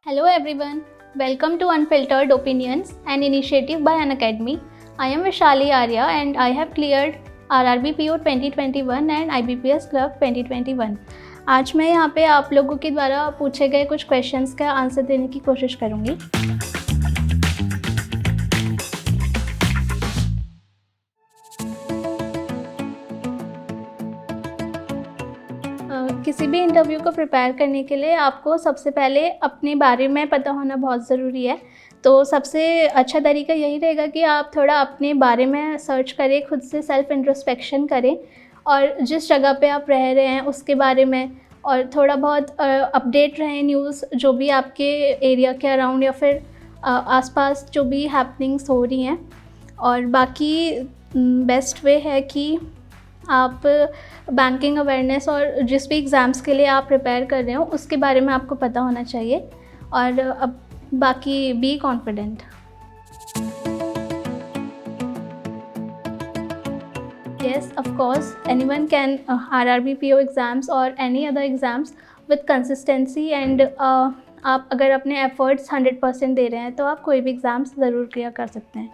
Hello everyone, welcome to Unfiltered Opinions, an initiative by Unacademy. I am Vaishali Arya and I have cleared RRB PO 2021 and IBPS Clerk 2021. आज मैं यहाँ पे आप लोगों के द्वारा पूछे गए कुछ क्वेश्चंस का आंसर देने की कोशिश करूँगी। किसी भी इंटरव्यू को प्रिपेयर करने के लिए आपको सबसे पहले अपने बारे में पता होना बहुत ज़रूरी है। तो सबसे अच्छा तरीका यही रहेगा कि आप थोड़ा अपने बारे में सर्च करें, खुद से सेल्फ इंट्रोस्पेक्शन करें और जिस जगह पे आप रह रहे हैं उसके बारे में और थोड़ा बहुत अपडेट रहें न्यूज़ जो भी आपके एरिया के अराउंड या फिर आसपास जो भी हैपनिंग्स हो रही हैं। और बाकी बेस्ट वे है कि आप बैंकिंग अवेयरनेस और जिस भी एग्ज़ाम्स के लिए आप प्रिपेयर कर रहे हो उसके बारे में आपको पता होना चाहिए। और अब बाकी be confident. Yes, of course, anyone can RRB PO exams or any other exams with consistency and आप अगर अपने efforts 100% दे रहे हैं तो आप कोई भी एग्ज़ाम्स ज़रूर क्लियर कर सकते हैं।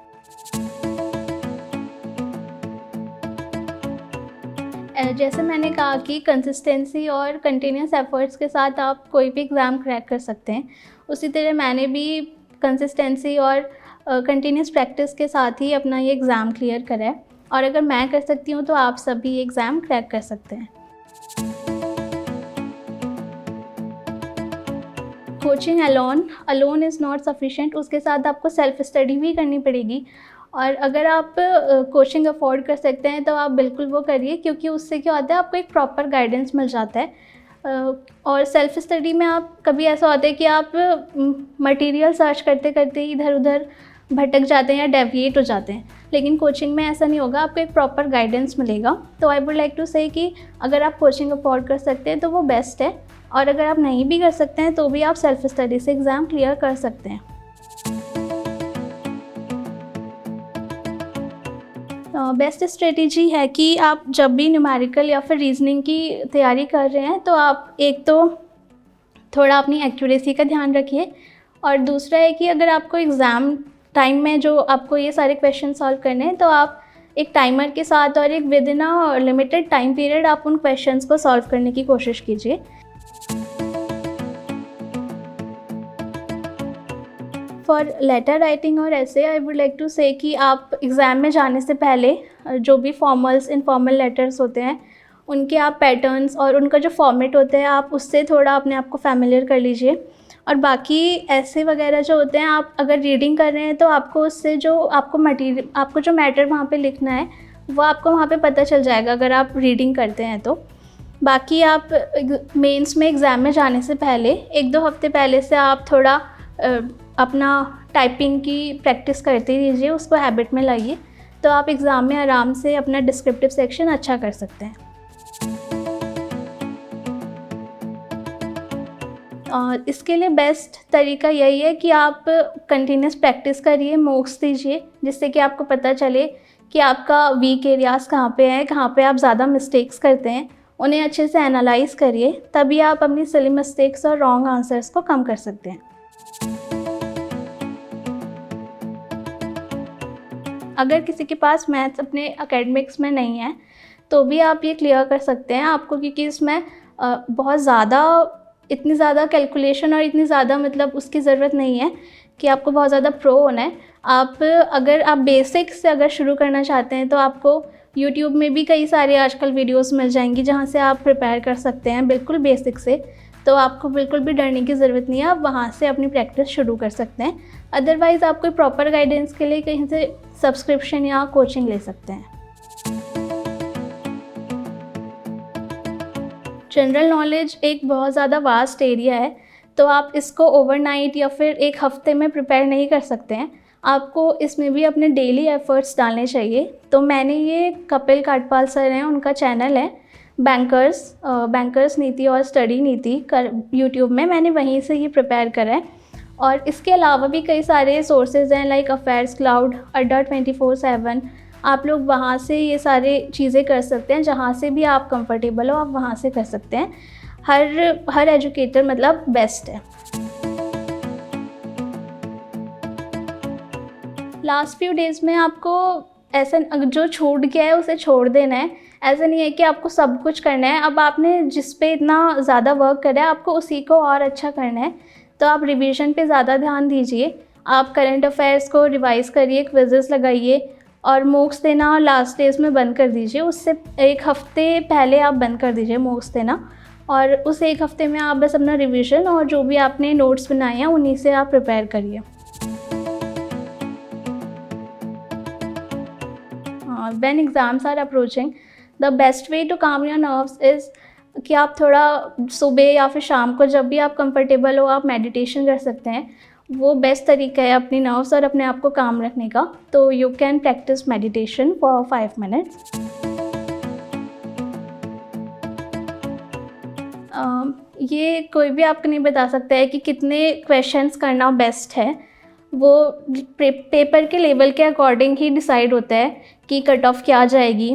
जैसे मैंने कहा कि कंसिस्टेंसी और कंटिन्यूस एफर्ट्स के साथ आप कोई भी एग्ज़ाम क्रैक कर सकते हैं, उसी तरह मैंने भी कंसिस्टेंसी और कंटिन्यूस प्रैक्टिस के साथ ही अपना ये एग्ज़ाम क्लियर करा है। और अगर मैं कर सकती हूँ तो आप सभी एग्ज़ाम क्रैक कर सकते हैं। Coaching alone is not sufficient, उसके साथ आपको सेल्फ स्टडी भी करनी पड़ेगी। और अगर आप कोचिंग अफोर्ड कर सकते हैं तो आप बिल्कुल वो करिए, क्योंकि उससे क्या होता है आपको एक प्रॉपर गाइडेंस मिल जाता है। और सेल्फ स्टडी में आप कभी ऐसा होता है कि आप मटेरियल सर्च करते करते इधर उधर भटक जाते हैं या डेविएट हो जाते हैं, लेकिन कोचिंग में ऐसा नहीं होगा, आपको एक प्रॉपर गाइडेंस मिलेगा। तो आई वुड लाइक टू से कि अगर आप कोचिंग अफोर्ड कर सकते हैं तो वो बेस्ट है, और अगर आप नहीं भी कर सकते हैं तो भी आप सेल्फ स्टडी से एग्ज़ाम क्लियर कर सकते हैं। बेस्ट स्ट्रेटेजी है कि आप जब भी न्यूमेरिकल या फिर रीजनिंग की तैयारी कर रहे हैं तो आप एक तो थोड़ा अपनी एक्यूरेसी का ध्यान रखिए, और दूसरा है कि अगर आपको एग्ज़ाम टाइम में जो आपको ये सारे क्वेश्चन सॉल्व करने हैं तो आप एक टाइमर के साथ और एक with in a limited time period आप उन क्वेश्चंस को सॉल्व करने की कोशिश कीजिए। फॉर लेटर राइटिंग और ऐसे आई वुड लाइक टू से कि आप एग्ज़ाम में जाने से पहले जो भी फॉर्मल्स इनफॉर्मल लेटर्स होते हैं उनके आप पैटर्न्स और उनका जो फॉर्मेट होता है आप उससे थोड़ा अपने आप को फैमिलियर कर लीजिए। और बाकी ऐसे वगैरह जो होते हैं आप अगर रीडिंग कर रहे हैं तो आपको उससे जो आपको जो मैटर वहाँ पे लिखना है वो आपको वहाँ पे पता चल जाएगा अगर आप रीडिंग करते हैं तो। बाकी आप मेंस में एग्ज़ाम में जाने से पहले 1-2 हफ्ते पहले से आप थोड़ा अपना टाइपिंग की प्रैक्टिस करते रहिए, उसको हैबिट में लाइए, तो आप एग्ज़ाम में आराम से अपना डिस्क्रिप्टिव सेक्शन अच्छा कर सकते हैं। और इसके लिए बेस्ट तरीका यही है कि आप कंटिन्यूस प्रैक्टिस करिए, मॉक्स दीजिए, जिससे कि आपको पता चले कि आपका वीक एरियाज़ कहाँ पे हैं, कहाँ पे आप ज़्यादा मिस्टेक्स करते हैं, उन्हें अच्छे से एनालाइज़ करिए, तभी आप अपनी सिली मिस्टेक्स और रॉन्ग आंसर्स को कम कर सकते हैं। अगर किसी के पास मैथ्स अपने एकेडमिक्स में नहीं है तो भी आप ये क्लियर कर सकते हैं आपको, क्योंकि इसमें बहुत ज़्यादा इतनी ज़्यादा कैलकुलेशन और इतनी ज़्यादा मतलब उसकी ज़रूरत नहीं है कि आपको बहुत ज़्यादा प्रो होना है। अगर आप बेसिक से अगर शुरू करना चाहते हैं तो आपको यूट्यूब में भी कई सारे आजकल वीडियोस मिल जाएंगी जहाँ से आप प्रिपेयर कर सकते हैं बिल्कुल बेसिक से। तो आपको बिल्कुल भी डरने की ज़रूरत नहीं है, आप वहाँ से अपनी प्रैक्टिस शुरू कर सकते हैं। अदरवाइज़ आप कोई प्रॉपर गाइडेंस के लिए कहीं से सब्सक्रिप्शन या कोचिंग ले सकते हैं। जनरल नॉलेज एक बहुत ज़्यादा वास्ट एरिया है, तो आप इसको ओवरनाइट या फिर एक हफ्ते में प्रिपेयर नहीं कर सकते हैं, आपको इसमें भी अपने डेली एफर्ट्स डालने चाहिए। तो मैंने ये कपिल काटपाल सर हैं, उनका चैनल है बैंकर्स नीति और स्टडी नीति यूट्यूब में, मैंने वहीं से ही प्रिपेयर करा है। और इसके अलावा भी कई सारे सोर्सेज़ हैं लाइक अफेयर्स क्लाउड, अड्डा 24/7, आप लोग वहाँ से ये सारे चीज़ें कर सकते हैं, जहाँ से भी आप कंफर्टेबल हो आप वहाँ से कर सकते हैं। हर एजुकेटर मतलब बेस्ट है। लास्ट फ्यू डेज़ में आपको ऐसा जो छूट गया है उसे छोड़ देना है। ऐसा नहीं है कि आपको सब कुछ करना है। अब आपने जिस पे इतना ज़्यादा वर्क करा है आपको उसी को और अच्छा करना है, तो आप रिवीजन पे ज़्यादा ध्यान दीजिए। आप करंट अफेयर्स को रिवाइज़ करिए, क्विज़ेस लगाइए और मॉक्स देना लास्ट डेज़ में बंद कर दीजिए। उससे एक हफ़्ते पहले आप बंद कर दीजिए मॉक्स देना, और उस एक हफ़्ते में आप बस अपना रिवीजन और जो भी आपने नोट्स बनाए हैं उन्हीं से आप प्रिपेयर करिए। When exams are approaching, the best way to calm your nerves is कि आप थोड़ा सुबह या फिर शाम को जब भी आप कंफर्टेबल हो आप मेडिटेशन कर सकते हैं। वो बेस्ट तरीका है अपनी नर्व्स और अपने आप को काम रखने का। तो you can practice meditation for 5 minutes. ये कोई भी आपको नहीं बता सकता है कि कितने क्वेश्चंस करना बेस्ट है। वो पेपर के लेवल के अकॉर्डिंग ही डिसाइड होता है कि कट ऑफ क्या जाएगी।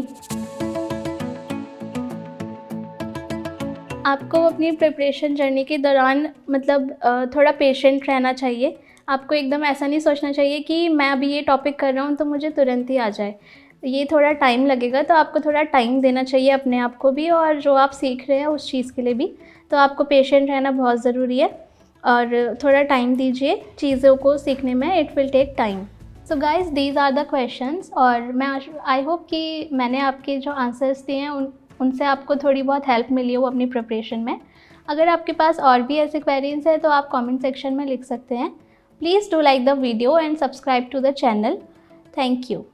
आपको अपनी प्रिपरेशन जर्नी के दौरान मतलब थोड़ा पेशेंट रहना चाहिए। आपको एकदम ऐसा नहीं सोचना चाहिए कि मैं अभी ये टॉपिक कर रहा हूँ तो मुझे तुरंत ही आ जाए। ये थोड़ा टाइम लगेगा, तो आपको थोड़ा टाइम देना चाहिए अपने आप को भी और जो आप सीख रहे हैं उस चीज़ के लिए भी। तो आपको पेशेंट रहना बहुत ज़रूरी है और थोड़ा टाइम दीजिए चीज़ों को सीखने में। It will take time. So guys, these are the questions और मैं आई होप कि मैंने आपके जो आंसर्स दिए हैं उनसे आपको थोड़ी बहुत हेल्प मिली हो अपनी प्रिपरेशन में। अगर आपके पास और भी ऐसे क्वेरीज हैं तो आप कमेंट सेक्शन में लिख सकते हैं। Please do like the video and subscribe to the channel. Thank you.